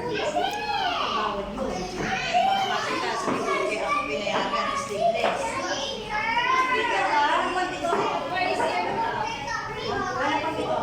Bawal yun. Makakita sa likod kaya ako pinayagan stainless. Parang pati ko. Wala pati ko.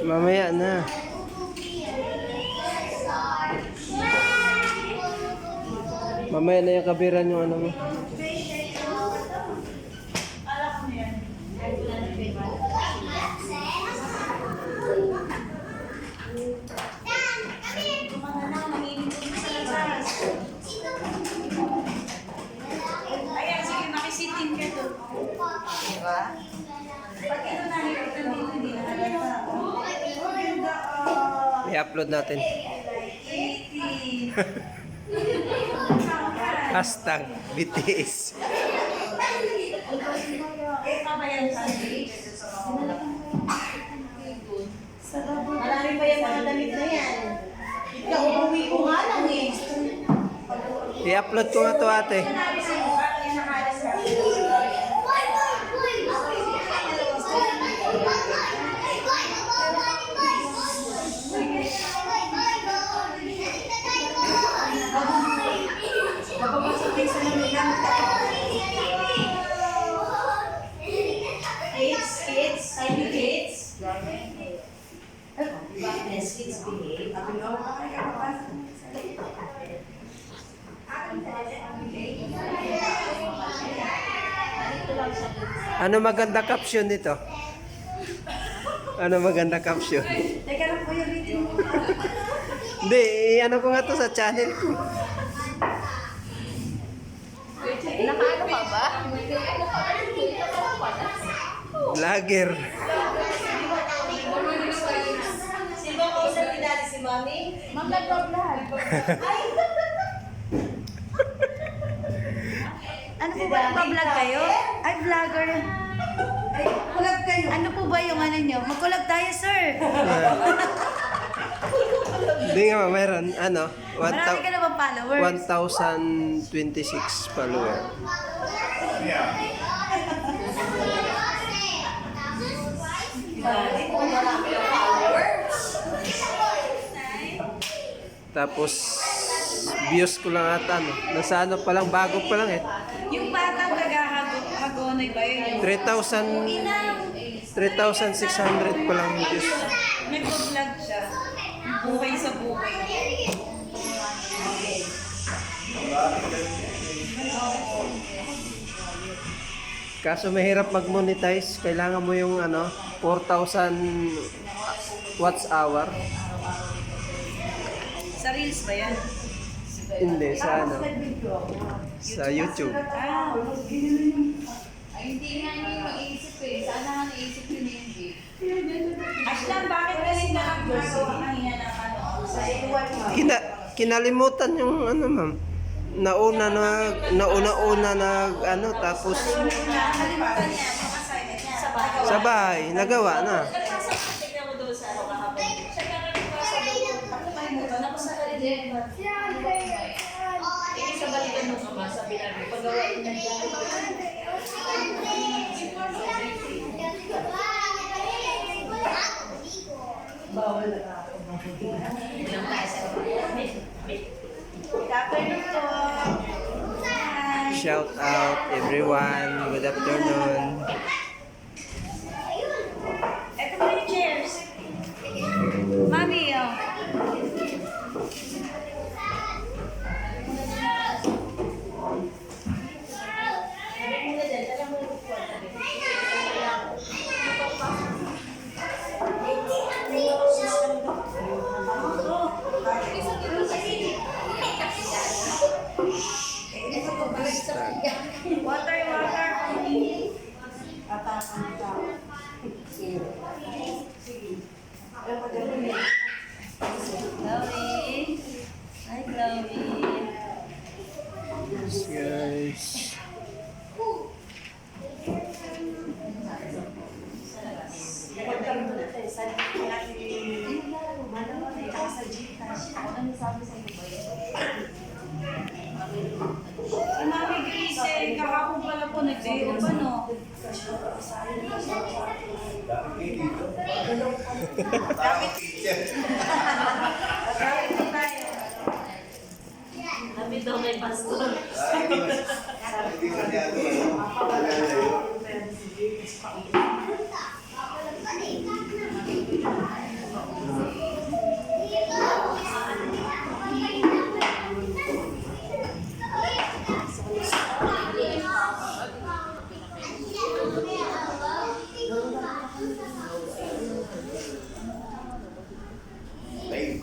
Mamaya na. Mamaya na yung kabiran yung ano mo. Ayan, sige, makisitin ka doon. Diba? Pag ito nakikita dito, hindi na halata. I-upload natin. Hashtag BTS. Marami pa yung mga damit na yan. Nauuwi ko nga lang eh. I-upload ko nga to ate. Kids behave. Ano maganda caption nito? Ano maganda caption? Teka lang po yung reading mo. Hindi, ano ko nga to sa channel ko. Nakaano ka ba? Vlogger. Sino ko sa pinali si Mami? Mag-vlog. Ay! Ano po ba? Nagpa-vlog kayo? Ay, vlogger. Ay, kulab kayo. Ano po ba yung ano nyo? Mag-collab tayo, sir. Hindi nga, mayroon, ano, Marami ka na bang followers? 1,026 follower. Tapos, views ko lang ata, ano. Nasa ano pa lang, bago pa lang eh. Yung batang naghahagonay ba yun? 3,600 pa lang yung views. Nag-vlog siya. Buhay sa buhay. Kaso mahirap mag-monetize, kailangan mo yung ano, 4,000 watts hour. Sa Reels ba yan? Hindi, sa ano, sa YouTube. Ah, Ay, hindi nga yung mag-iisip eh. Sana nga naisip yun hindi. Ashlan, bakit kasi nakagawa kanina ng ano? Sa iwan mo? Kinalimutan yung ano ma'am. Nauna nag ano, tapos Nakalimutan niya, mga silent niya. sa bahay, nagawa na. Tignan mo doon sa ano kahapon. Siya ka nagpasa doon. Ako kalimutan ako sa kalidin. Hindi sa balikan nung ama, sabi namin, pagawain na niya. Bawal na ako. Ilang tayo sa Good afternoon po. Hi. Shout out everyone. Good afternoon. Ito po yung chairs. Mami, oh. Parang teacher. Gawin po tayo. Kami daw kay Pastor. Hindi masyado. Alala yun. Ay,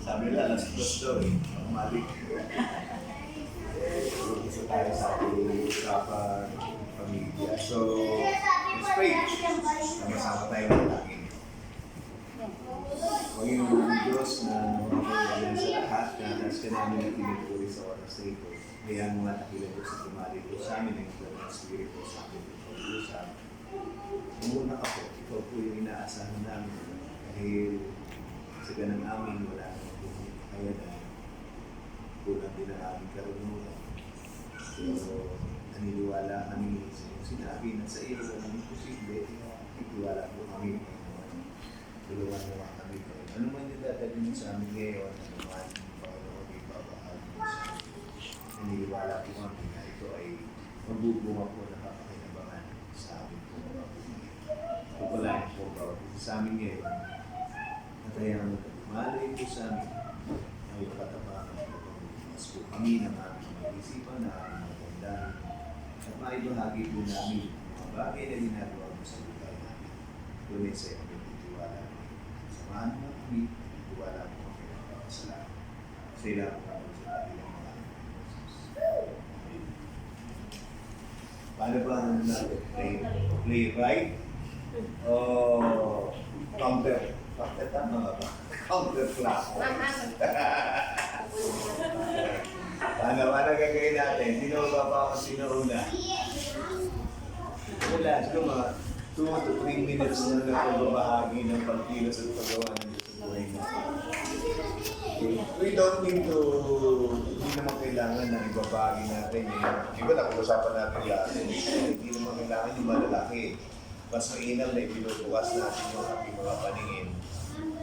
sabi nila, alas 2 daw eh. Malik. Isa tayo sa ating usapan pamilya. So, let's pray. Sama-sama tayo ng lagi. Panginoon Diyos na makapayalan sa lahat na nasa ka namin na pinipuri sa oras na ito. Kaya mga nakilang ko sa tumali ko sa amin ang ito ng Espiritu sa amin. Pag-uusap. Muna ako, ikaw po yung inaasahan namin. Dahil sa ganang amin, wala namang kakayanan. Kulang din ang aming karunungan. So, naniniwala kami sa iyong sinabi na sa iyo walang imposible. Itiwala po kami ngayon. Tulungan mo kami kayo. Ano man yung dadalhin mo sa amin ngayon, ano man yung Panginoon ibabahagi mo sa amin. Naniniwala po kami na ito ay magbubunga po na kapakinabangan sa amin po mga pumili. Pupalain po bawat isa sa amin ngayon. At ayang malay po sa amin ay katapangan po pag-umas po kami ng aming mga isipan, na aming mga tandaan. At maibahagi po namin mga bagay na ginagawa mo sa buhay namin. Tunay sa iyo ang titiwala namin. Samahan mo kami, titiwala mo kami ng papasalamat. Sa ilang po kami sa kanilang mga Amen. Paano ba ang natin? Play right? Counter. Bakit tama nga ba? Counter class. Paano gagawin natin? Sino ba ako sino una? Wala, siguro mga 2 to 3 minutes na nagbabahagi ng pagkilos at paggawa ng Diyos sa buhay natin. We don't need to, hindi naman kailangan na ibabahagi natin yung, iba na pag-usapan natin lahat, hindi naman kailangan yung malalaki. Mas mainam na ibinubukas natin yung ating mga paningin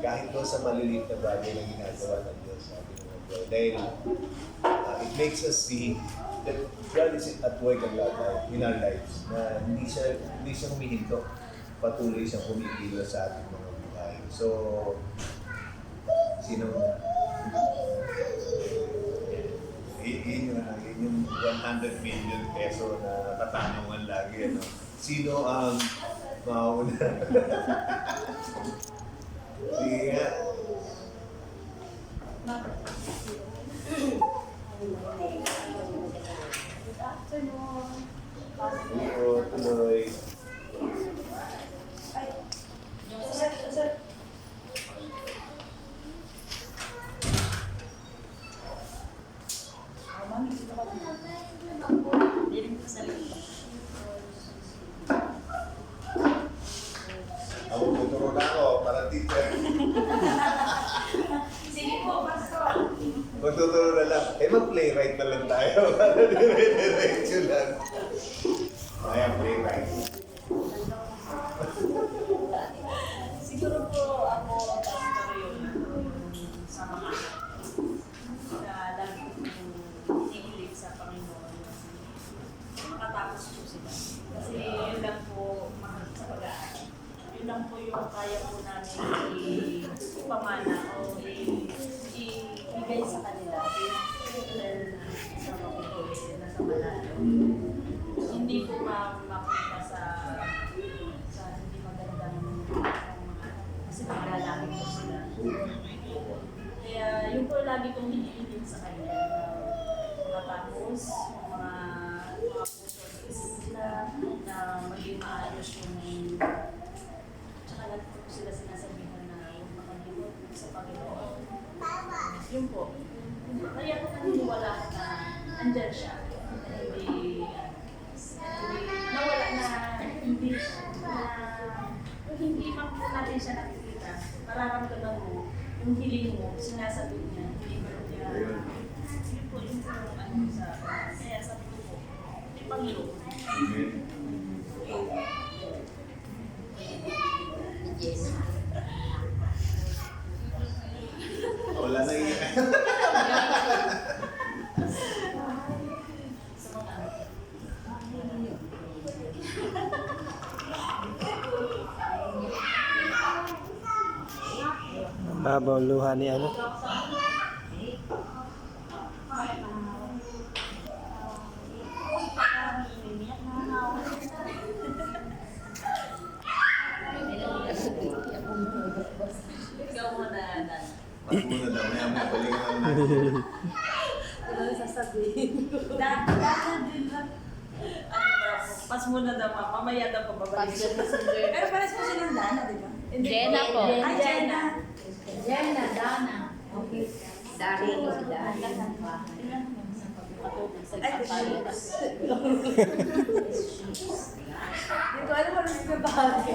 kahit doon sa maliliit na bagay na ginagawa ng Diyos sa ating mga buhay. Dahil it makes us see that God is at work in our lives, na hindi siya humihinto. Patuloy siyang kumikilos sa ating mga buhay. So, sino yun yung 100 million peso na katanungan lagi, ano? Sino ang mauna? Sige nga. Good afternoon. Oo, tuloy. Sir. Mami, dito ka. Hindi rin po sa likod. Ako tuturo na ako para teacher. Sige po, Pastor. Magtuturo na lang. Mag-playwright na lang tayo. Para dire-diretso lang. Ayan, playwright. Siguro po ako, Pastor, yung sa mga na lagi kong hinihilig sa Panginoon kasi makatapos po sila. Kasi yun lang po sa pag-aaral. Yun lang po yung kaya po namin ipamana o ibigay sa kanila. Dahil sa makukulit na sa malalo. Hindi po makita sa hindi magandang mga kasi maglalaki po sila. Kaya yung po lagi kong hinihiling sa kanya na matapos yung mga puso sila na maging maayos yung tsaka lagi po sila sinasabihan na huwag makalimot sa Panginoon. Yun po. Kaya ko naniniwala ko na andyan siya. Hindi nawala na hindi hindi man po natin siya nakikita. Mararamdaman mo yung hiling mo, sinasabi niya, hindi mo niya. Yun po yung ano sa kaya sabi ko po, may Panginoon. Amen. Babaw luha ni ano. Ikaw muna, Dan. Pas muna daw, maya balikan natin. Ano sasabihin ko? Dana din ba? Ano ba? Pas muna daw, mamaya daw pababalik. Pero pares po silang Dana, di ba? Jenna po. Ay, Jenna. Jenna, Dana. Daryl, Dana. Ay, Hindi ko alam kung ano sa bahay.